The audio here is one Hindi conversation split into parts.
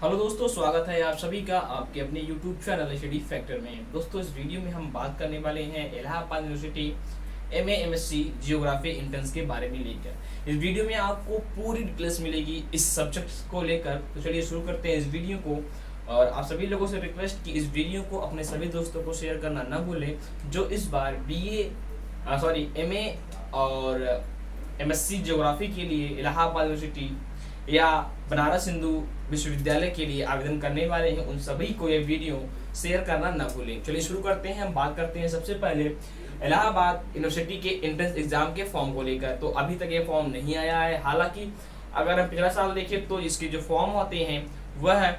हेलो दोस्तों, स्वागत है आप सभी का आपके अपने YouTube चैनल स्टडी फैक्टर में। दोस्तों, इस वीडियो में हम बात करने वाले हैं Allahabad university MA MSc geography entrance के बारे में लेकर। इस वीडियो में आपको पूरी डिटेल्स मिलेगी इस सब्जेक्ट को लेकर। तो चलिए शुरू करते हैं इस वीडियो को। और आप सभी लोगों से रिक्वेस्ट कि इस वीडियो को अपने सभी दोस्तों को शेयर करना ना भूलें जो इस बार MA और MSc जियोग्राफी के लिए इलाहाबाद यूनिवर्सिटी या बनारस हिंदू विश्वविद्यालय के लिए आवेदन करने वाले हैं। उन सभी को ये वीडियो शेयर करना ना भूलें। चलिए शुरू करते हैं। हम बात करते हैं सबसे पहले इलाहाबाद यूनिवर्सिटी के एंट्रेंस एग्जाम के फॉर्म को लेकर। तो अभी तक ये फॉर्म नहीं आया है। हालांकि अगर हम पिछला साल देखें तो इसके जो फॉर्म होते हैं वह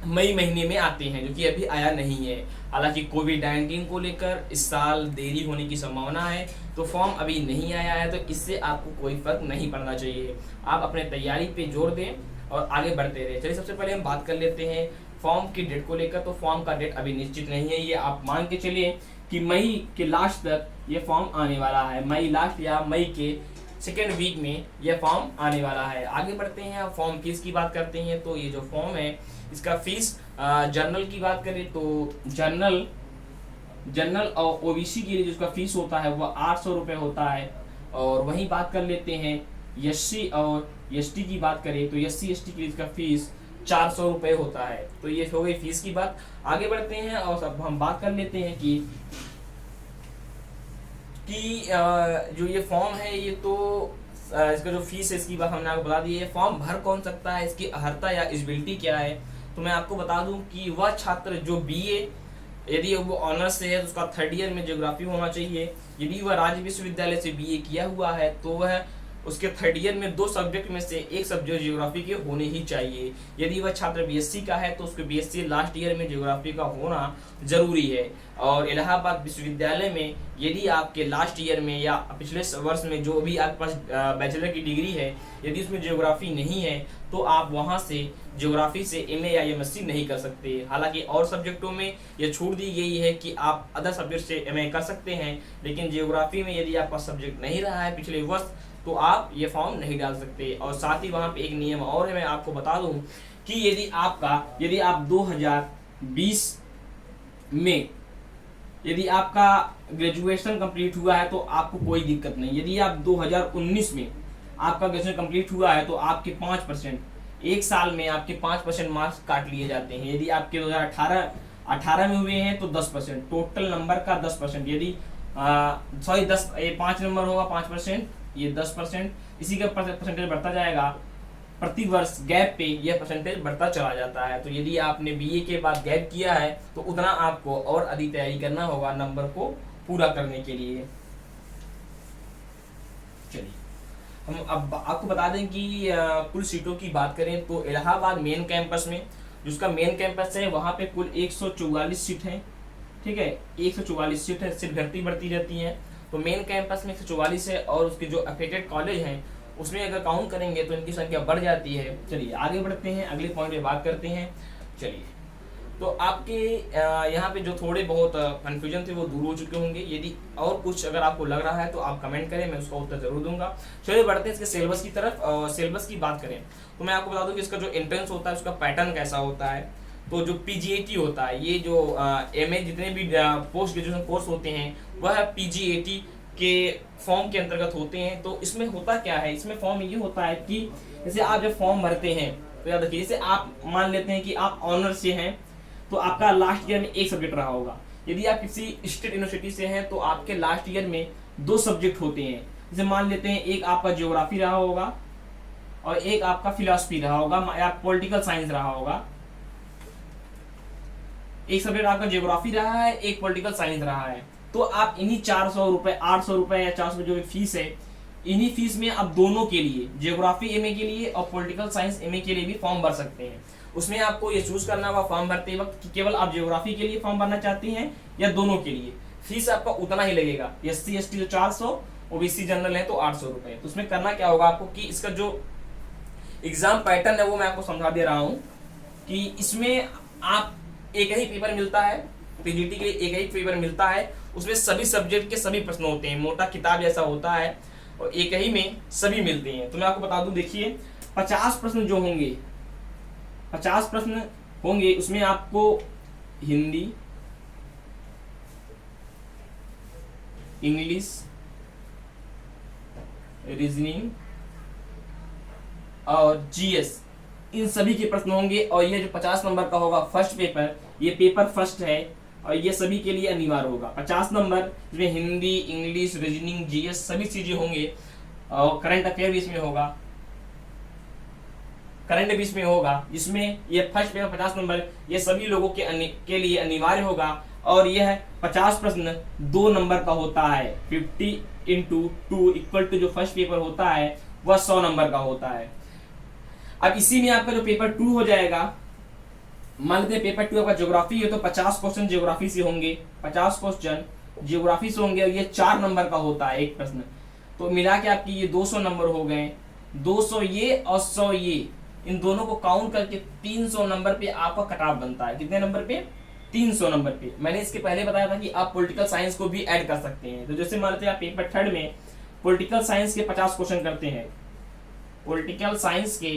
मई महीने में आते हैं, जो कि अभी आया नहीं है। हालांकि कोविड-19 को लेकर इस साल देरी होने की संभावना है, तो फॉर्म अभी नहीं आया है। तो इससे आपको कोई फर्क नहीं पड़ना चाहिए। आप अपने तैयारी पे जोर दें और आगे बढ़ते रहे। चलिए सबसे पहले हम बात कर लेते हैं फॉर्म की डेट को लेकर। तो फॉर्म का डेट अभी निश्चित नहीं है। ये आप मान के चलिए कि मई के लास्ट तक ये फॉर्म आने वाला है। मई लास्ट या मई के सेकेंड वीक में यह फॉर्म आने वाला है। आगे बढ़ते हैं, फॉर्म फीस की बात करते हैं। तो ये जो फॉर्म है इसका फीस जनरल की बात करें तो जनरल और ओबीसी के लिए जिसका फीस होता है वह 800 रुपये होता है। और वहीं बात कर लेते हैं एससी और एसटी की बात करें तो एससी एसटी के लिए इसका फीस 400 रुपये होता है। तो ये हो गई फीस की बात। आगे बढ़ते हैं और अब हम बात कर लेते हैं कि जो ये फॉर्म है ये तो इसका जो फीस है इसकी बात हमने आपको बता दी है। फॉर्म भर कौन सकता है, इसकी अर्हता या एलिजिबिलिटी क्या है, तो मैं आपको बता दूं कि वह छात्र जो बीए यदि वो ऑनर्स से है तो उसका थर्ड ईयर में ज्योग्राफी होना चाहिए। यदि वह राज्य विश्वविद्यालय से बीए किया हुआ है तो वह उसके थर्ड ईयर में 2 सब्जेक्ट में से एक सब्जेक्ट ज्योग्राफी के होने ही चाहिए। यदि वह छात्र बीएससी का है तो उसके बीएससी लास्ट ईयर में ज्योग्राफी का होना जरूरी है। और इलाहाबाद विश्वविद्यालय में यदि आपके लास्ट ईयर में या पिछले वर्ष में जो भी आपके पास बैचलर की डिग्री है यदि उसमें ज्योग्राफी नहीं है तो आप वहां से ज्योग्राफी से एमए या एमएससी नहीं कर सकते। हालांकि और सब्जेक्टों में यह छूट दी गई है कि आप अदर सब्जेक्ट से एमए कर सकते हैं, लेकिन ज्योग्राफी में यदि आपका सब्जेक्ट नहीं रहा है पिछले वर्ष तो आप ये फॉर्म नहीं डाल सकते। और साथ ही वहां पे एक नियम और है, मैं आपको बता दूं कि यदि आप 2020 में यदि आपका ग्रेजुएशन कंप्लीट हुआ है तो आपको कोई दिक्कत नहीं। यदि आप 2019 में आपका ग्रेजुएशन कंप्लीट हुआ है तो आपके 5% एक साल में आपके 5% मार्क्स काट लिए जाते हैं। यदि आपके 2018 में हुए हैं तो 10%, टोटल नंबर का 10%। यदि 5 नंबर होगा 5%, ये 10%, इसी का परसेंटेज बढ़ता जाएगा। प्रति वर्ष गैप पे यह परसेंटेज बढ़ता चला जाता है। तो यदि आपने बीए के बाद गैप किया है तो उतना आपको और अधिक तैयारी करना होगा नंबर को पूरा करने के लिए। चलिए हम अब आपको बता दें कि कुल सीटों की बात करें तो इलाहाबाद मेन कैंपस में जिसका मेन कैंपस है वहां पे कुल 144 सीट है। ठीक है, 144 सीट है, सिर्फ भर्ती बढ़ती रहती है। तो मेन कैंपस में 144 है और उसके जो एफिलिएटेड कॉलेज हैं उसमें अगर काउंट करेंगे तो इनकी संख्या बढ़ जाती है। चलिए आगे बढ़ते हैं, अगले पॉइंट पे बात करते हैं। चलिए तो आपके यहाँ पे जो थोड़े बहुत कन्फ्यूजन थे वो दूर हो चुके होंगे। यदि और कुछ अगर आपको लग रहा है तो आप कमेंट करें, मैं उसका उत्तर जरूर दूंगा। चलिए बढ़ते हैं इसके सिलेबस की तरफ। और सिलेबस की बात करें तो मैं आपको बता दूं कि इसका जो एंट्रेंस होता है उसका पैटर्न कैसा होता है। तो जो पीजीएटी होता है, ये जो एमए जितने भी पोस्ट ग्रेजुएशन कोर्स होते हैं वह पीजीएटी के फॉर्म के अंतर्गत होते हैं। तो इसमें होता क्या है, इसमें फॉर्म ये होता है कि जैसे आप जब फॉर्म भरते हैं तो याद रखिए, जैसे आप मान लेते हैं कि आप ऑनर्स से हैं तो आपका लास्ट ईयर में एक सब्जेक्ट रहा होगा। यदि आप किसी स्टेट यूनिवर्सिटी से हैं तो आपके लास्ट ईयर में 2 सब्जेक्ट होते हैं। जैसे मान लेते हैं एक आपका ज्योग्राफी रहा होगा और एक आपका फिलॉसफी रहा होगा या पॉलिटिकल साइंस रहा होगा। एक सब्जेक्ट आपका ज्योग्राफी रहा है, एक पॉलिटिकल साइंस रहा है। तो आप इन्हीं 400 रुपए, 800 रुपए या 400 जो भी फीस है, इन्हीं फीस में आप दोनों के लिए, ज्योग्राफी एमए के लिए और पॉलिटिकल साइंस एमए के लिए भी फॉर्म भर सकते हैं। उसमें आपको ये चूज करना होगा फॉर्म भरते वक्त कि केवल आप ज्योग्राफी के लिए फॉर्म भरना चाहते हैं या दोनों के लिए। फीस आपका उतना ही लगेगा। एससी एसटी जो 400, ओबीसी जनरल है तो 800 रुपए। तो उसमें करना क्या होगा आपको कि इसका जो एग्जाम पैटर्न है वो मैं आपको समझा दे रहा हूँ कि इसमें आप एक ही पेपर मिलता है, पीजीटी के लिए एक ही पेपर मिलता है। उसमें सभी सब्जेक्ट के सभी प्रश्न होते हैं, मोटा किताब जैसा होता है और एक ही में सभी मिलते हैं। तो मैं आपको बता दूं, देखिए 50 प्रश्न जो होंगे 50 प्रश्न होंगे, उसमें आपको हिंदी, इंग्लिश, रीजनिंग और जीएस, इन सभी के प्रश्न होंगे। और ये जो 50 नंबर का होगा फर्स्ट पेपर, ये पेपर फर्स्ट है और ये सभी के लिए अनिवार्य होगा। 50 नंबर इसमें हिंदी, इंग्लिश, रीजनिंग, जीएस सभी चीजें होंगे और करंट अफेयर भी इसमें होगा, करंट भी इसमें होगा। इसमें ये फर्स्ट पेपर 50 नंबर ये सभी लोगों के लिए अनिवार्य होगा। और यह 50 प्रश्न 2 नंबर का होता है। 50 × 2 इक्वल टू जो फर्स्ट पेपर होता है वह 100 नंबर का होता है। अब इसी में आपका जो पेपर 2 हो जाएगा, मान लेते हैं पेपर 2 आपका ज्योग्राफी है तो 50 क्वेश्चन ज्योग्राफी से होंगे, 50 क्वेश्चन ज्योग्राफी से होंगे और ये 4 नंबर का होता है एक प्रश्न। तो मिला के आपकी ये 200 नंबर हो गए, 200 ये और 100 ये, इन दोनों को काउंट करके 300 नंबर पे आपका कट ऑफ बनता है। कितने नंबर पे? 300 नंबर पे। मैंने इसके पहले बताया था कि आप पॉलिटिकल साइंस को भी ऐड कर सकते हैं। तो जैसे मान लेते हैं आप पेपर 3 में पॉलिटिकल साइंस के 50 क्वेश्चन करते हैं, पॉलिटिकल साइंस के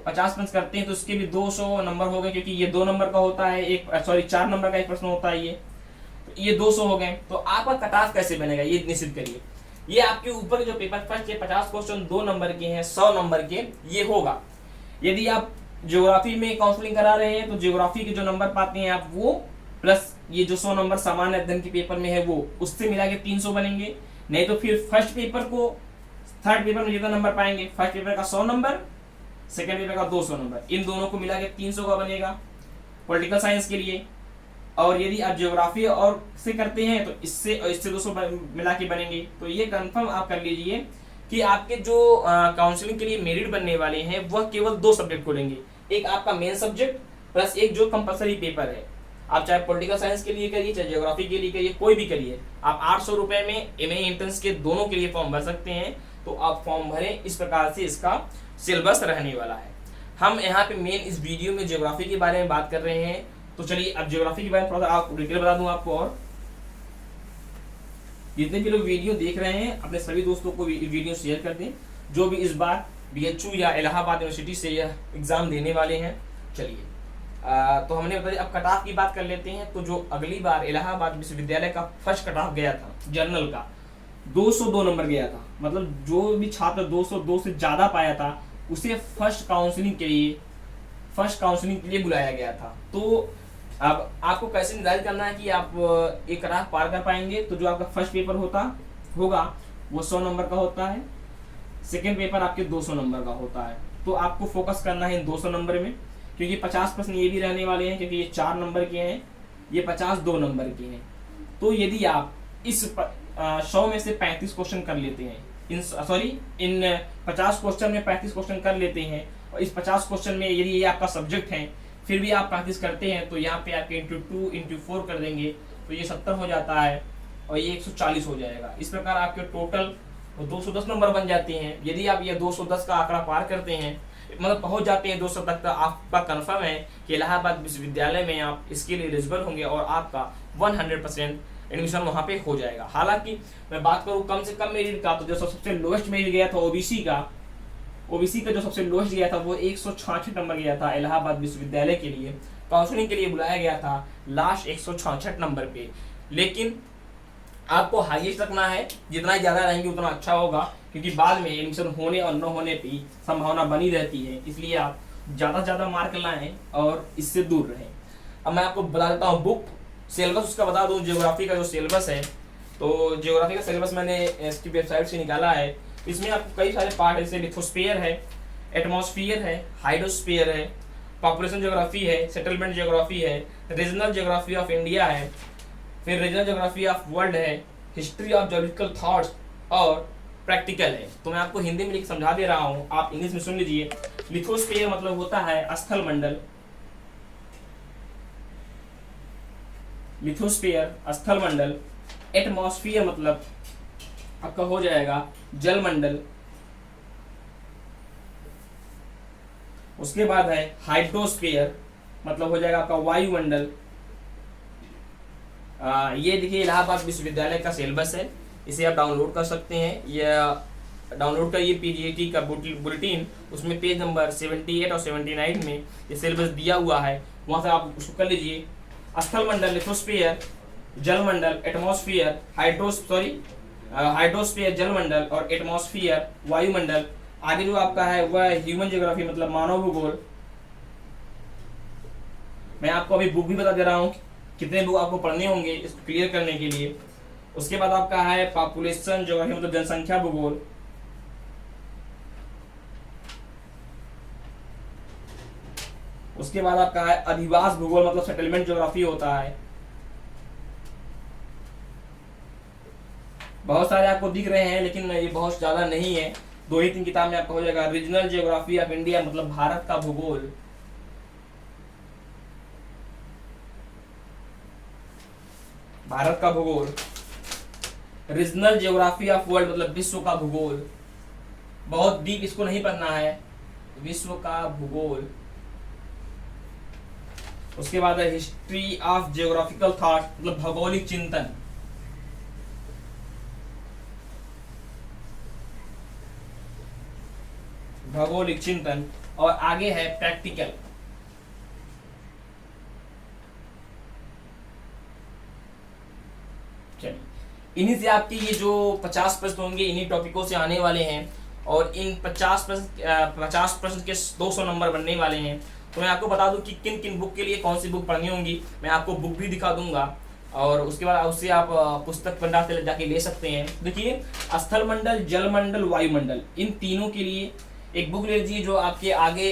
50 प्रश्न करते हैं तो उसके भी 200 नंबर हो गए, क्योंकि ये 2 नंबर का होता है, 4 नंबर का एक प्रश्न होता है ये 200 हो गए। तो आपका कट ऑफ कैसे बनेगा ये निश्चित करिए। ये आपके ऊपर जो पेपर फर्स्ट के 50 क्वेश्चन 2 नंबर के हैं, 100 नंबर के ये होगा। यदि आप ज्योग्राफी में काउंसलिंग करा रहे हैं तो ज्योग्राफी के जो नंबर पाते हैं आप वो प्लस ये जो 100 नंबर सामान्य अध्ययन के पेपर में है वो, उससे मिला के 300 बनेंगे। नहीं तो फिर फर्स्ट पेपर को थर्ड पेपर में जितना नंबर पाएंगे, फर्स्ट पेपर का 100 नंबर, सेकंड पेपर का 200 नंबर, इन दोनों को मिला के 300 का बनेगा पॉलिटिकल साइंस के लिए। और यदि आप ज्योग्राफी और से करते हैं तो इससे और इससे 200 मिला के बनेंगे। तो ये कंफर्म आप कर लीजिए कि आपके जो काउंसलिंग के लिए मेरिट बनने वाले हैं वह केवल 2 सब्जेक्ट को लेंगे, एक आपका मेन सब्जेक्ट प्लस एक जो कंपलसरी पेपर है। आप चाहे पॉलिटिकल साइंस के लिए करिए चाहे ज्योग्राफी के लिए करिए, कोई भी करिए। आप 800 रुपए में एमए एंट्रेंस के दोनों के लिए फॉर्म भर सकते हैं। तो आप फॉर्म भरें, इस प्रकार से इसका सिलेबस रहने वाला है। हम यहाँ पे मेन इस वीडियो में ज्योग्राफी के बारे में बात कर रहे हैं। तो चलिए अब ज्योग्राफी के बारे में थोड़ा सा आप डिटेल बता दूं आपको। और जितने भी लोग वीडियो देख रहे हैं अपने सभी दोस्तों को वीडियो शेयर कर दें, जो भी इस बार बीएचयू या इलाहाबाद यूनिवर्सिटी से यह एग्जाम देने वाले हैं। चलिए तो हमने बताया, अब कट ऑफ की बात कर लेते हैं। तो जो अगली बार इलाहाबाद विश्वविद्यालय का फर्स्ट कट ऑफ गया था जर्नल का 202 नंबर गया था, मतलब जो भी छात्र 202 से ज्यादा पाया था उसे फर्स्ट काउंसलिंग के लिए बुलाया गया था। तो अब आपको कैसे निर्धारित करना है कि आप एक कट ऑफ पार कर पाएंगे। तो जो आपका फर्स्ट पेपर होगा वो 100 नंबर का होता है, सेकेंड पेपर आपके 200 नंबर का होता है। तो आपको फोकस करना है इन 200 नंबर में, क्योंकि 50 प्रश्न ये भी रहने वाले हैं, क्योंकि ये 4 नंबर के हैं, ये 50 2 नंबर के हैं। तो यदि आप इस 100 में से 35 क्वेश्चन कर लेते हैं, इन 50 क्वेश्चन में 35 क्वेश्चन कर लेते हैं, और इस 50 क्वेश्चन में यदि ये आपका सब्जेक्ट है फिर भी आप प्रैक्टिस करते हैं तो यहाँ पे आपके ×2 ×4 कर देंगे तो ये 70 हो जाता है और ये 140 हो जाएगा। इस प्रकार आपके टोटल 210 नंबर बन जाते हैं। यदि आप ये 210 का आंकड़ा पार करते हैं, मतलब पहुंच जाते हैं 200 तक, तो आपका कन्फर्म है कि इलाहाबाद विश्वविद्यालय में आप इसके लिए एलिजिबल होंगे और आपका 100% एडमिशन वहाँ पे हो जाएगा। हालांकि मैं बात करूँ कम से कम मेरिट का, तो जो सबसे लोएस्ट मेरिट गया था ओबीसी का जो सबसे लोएस्ट गया था वो 166 नंबर गया था इलाहाबाद विश्वविद्यालय के लिए। काउंसलिंग के लिए बुलाया गया था लास्ट 166 नंबर पे। लेकिन आपको हाईएस्ट रखना है, जितना ज्यादा रहेंगे उतना अच्छा होगा, क्योंकि बाद में एडमिशन होने और न होने की संभावना बनी रहती है। इसलिए आप ज्यादा से ज्यादा मार्क लाएं और इससे दूर रहें। अब मैं आपको बता देता हूँ बुक सिलेबस उसका बता दूं। ज्योग्राफी का जो सिलेबस है, तो ज्योग्राफी का सिलेबस मैंने इसकी वेबसाइट से निकाला है। इसमें आपको कई सारे पार्ट है, जैसे लिथोस्फीयर है, एटमॉस्फेयर है, हाइड्रोस्फीयर है, पॉपुलेशन ज्योग्राफी है, सेटलमेंट ज्योग्राफी है, रीजनल ज्योग्राफी ऑफ इंडिया है, फिर रीजनल ज्योग्राफी ऑफ वर्ल्ड है, हिस्ट्री ऑफ ज्योग्राफिकल थॉट्स और प्रैक्टिकल है। तो मैं आपको हिंदी में लिख समझा दे रहा हूँ, आप इंग्लिश में सुन लीजिए। लिथोस्फीयर मतलब होता है स्थल मंडल, लिथोस्फीयर स्थल मंडल। एटमॉस्फेयर मतलब आपका हो जाएगा जल मंडल। उसके बाद है हाइड्रोस्फीयर, मतलब हो जाएगा आपका वायुमंडल। ये देखिए इलाहाबाद विश्वविद्यालय का सिलेबस है, इसे आप डाउनलोड कर सकते हैं। यह डाउनलोड करिए पीजीटी का बुलेटिन, उसमें पेज नंबर 78 और 79 में ये सिलेबस दिया हुआ है, वहाँ से आप उसको कर लीजिए। स्थल मंडल, लिथोस्फीयर, जल मंडल, एटमॉस्फेयर, हाइड्रोस्फीयर जल मंडल और एटमॉस्फेयर वायुमंडल। आगे जो आपका है वह ह्यूमन ज्योग्राफी मतलब मानव भूगोल। मैं आपको अभी बुक भी बता दे रहा हूँ कितने बुक आपको पढ़ने होंगे इसको क्लियर करने के लिए। उसके बाद आपका है पॉपुलेशन ज्योग्राफी मतलब जनसंख्या भूगोल। उसके बाद आपका है अधिवास भूगोल मतलब सेटलमेंट ज्योग्राफी होता है। बहुत सारे आपको दिख रहे हैं लेकिन ये बहुत ज्यादा नहीं है, 2 ही 3 किताब में आपका हो जाएगा। रीजनल ज्योग्राफी ऑफ इंडिया मतलब भारत का भूगोल। भारत का भूगोल। रीजनल ज्योग्राफी ऑफ वर्ल्ड मतलब विश्व का भूगोल। बहुत डीप इसको नहीं पढ़ना है, विश्व का भूगोल। उसके बाद है हिस्ट्री ऑफ जियोग्राफिकल थॉट मतलब भौगोलिक चिंतन। भौगोलिक चिंतन। और आगे है प्रैक्टिकल। चलिए, इन्हीं से आपके ये जो 50 प्रश्न होंगे इन्हीं टॉपिकों से आने वाले हैं और इन 50 प्रश्न के 200 नंबर बनने वाले हैं। तो मैं आपको बता दूं कि किन किन बुक के लिए कौन सी बुक पढ़नी होंगी, मैं आपको बुक भी दिखा दूंगा और उसके बाद उससे आप पुस्तक भंडार से जाके ले सकते हैं। देखिए, स्थल मंडल, जल मंडल, वायुमंडल, इन तीनों के लिए एक बुक ले लीजिए जो आपके आगे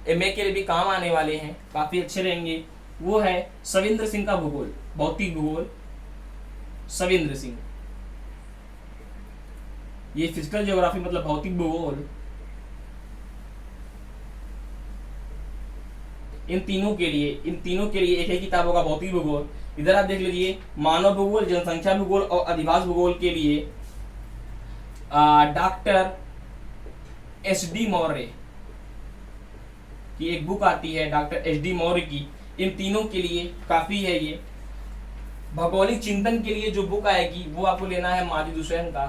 एमए के लिए भी काम आने वाले हैं, काफी अच्छे रहेंगे। वो है सविंद्र सिंह का भूगोल, भौतिक भूगोल। सविंद्र सिंह, ये फिजिकल ज्योग्राफी मतलब भौतिक भूगोल। इन तीनों के लिए एक ही किताब होगा भौतिक भूगोल। इधर आप देख लीजिए मानव भूगोल, जनसंख्या भूगोल और अधिवास भूगोल के लिए डॉक्टर एस.डी. मौर्य की एक बुक आती है, डॉक्टर एस.डी. मौर्य की। इन तीनों के लिए काफी है ये। भौगोलिक चिंतन के लिए जो बुक आएगी वो आपको लेना है माजिद हुसैन का,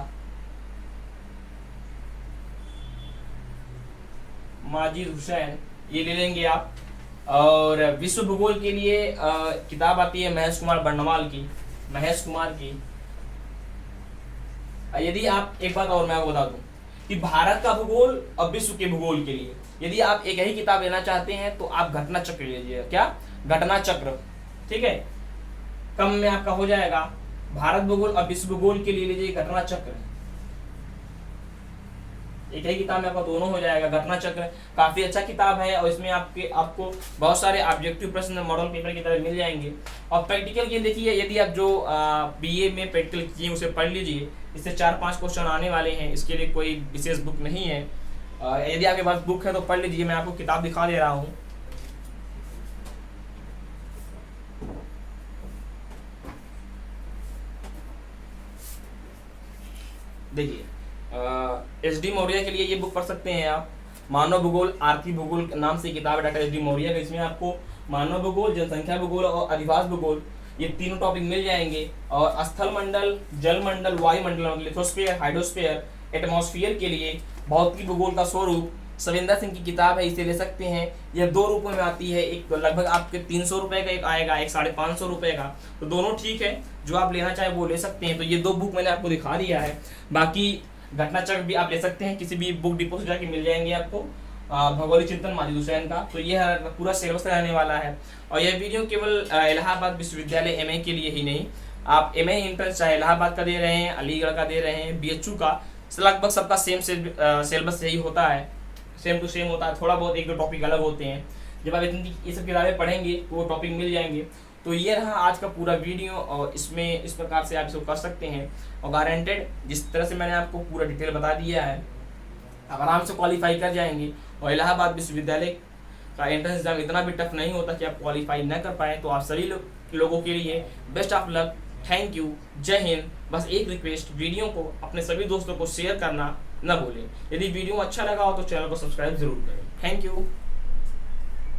माजिद हुसैन, ये ले लेंगे आप। और विश्व भूगोल के लिए किताब आती है महेश कुमार बर्णवाल की, महेश कुमार की। यदि आप एक बात और मैं आपको बता दूं कि भारत का भूगोल और विश्व के भूगोल के लिए यदि आप एक ही किताब लेना चाहते हैं तो आप घटना चक्र लीजिएगा। क्या? घटना चक्र, ठीक है, कम में आपका हो जाएगा। भारत भूगोल और विश्व भूगोल के लिए लीजिए घटना चक्र, एक ही किताब में आपका दोनों हो जाएगा। घटना चक्र काफी अच्छा किताब है और इसमें आपको बहुत सारे ऑब्जेक्टिव प्रश्न मॉडल पेपर की तरह मिल जाएंगे। और प्रैक्टिकल के देखिए, यदि आप जो बीए में प्रैक्टिकल किए उसे पढ़ लीजिए, इससे 4-5 क्वेश्चन आने वाले हैं, इसके लिए कोई विशेष बुक नहीं है। यदि आपके पास बुक है तो पढ़ लीजिए, मैं आपको किताब दिखा दे रहा हूँ। देखिए, एस.डी. मौर्य के लिए ये बुक पढ़ सकते हैं आप, मानव भूगोल, आर्थिक भूगोल नाम से किताब है डॉक्टर एस.डी. मौर्य का। इसमें आपको मानव भूगोल, जनसंख्या भूगोल और अधिवास भूगोल ये तीनों टॉपिक मिल जाएंगे। और स्थल मंडल, जल मंडल, वायुमंडल, लिथोस्फीयर, हाइड्रोस्फीयर, एटमॉस्फेयर के लिए भौतिक भूगोल का स्वरूप सविंदर सिंह की किताब है, इसे ले सकते हैं। यह 2 रूपों में आती है, एक लगभग आपके 300 रुपए का एक आएगा, एक 550 रुपए का, तो दोनों ठीक है, जो आप लेना चाहे वो ले सकते हैं। तो ये 2 बुक मैंने आपको दिखा दिया है। बाकी घटना चक्र भी आप ले सकते हैं, किसी भी बुक डिपो से जाके मिल जाएंगे आपको, भौगोलिक चिंतन माजिद हुसैन का। तो ये पूरा सिलेबस रहने वाला है। और यह वीडियो केवल इलाहाबाद विश्वविद्यालय एमए के लिए ही नहीं, आप एमए एंट्रेंस चाहे इलाहाबाद का दे रहे हैं, अलीगढ़ का दे रहे हैं, बीएचयू का, लगभग सबका सेम सिलेबस यही होता है, सेम टू सेम होता है। थोड़ा बहुत 1-2 टॉपिक अलग होते हैं। जब आप इतनी ये सब किताबें पढ़ेंगे तो वो टॉपिक मिल जाएंगे। तो ये रहा आज का पूरा वीडियो और इसमें इस प्रकार से आप इसको कर सकते हैं। और गारंटेड जिस तरह से मैंने आपको पूरा डिटेल बता दिया है, आप आराम से क्वालिफाई कर जाएंगे। और इलाहाबाद विश्वविद्यालय का एंट्रेंस एग्जाम इतना भी टफ नहीं होता कि आप क्वालिफाई न कर पाए। तो आप सभी लोगों के लिए best of luck, thank you, जय हिंद। बस एक रिक्वेस्ट, वीडियो को अपने सभी दोस्तों को शेयर करना न भूलें। यदि वीडियो अच्छा लगा हो तो चैनल को सब्सक्राइब जरूर करें। Thank you.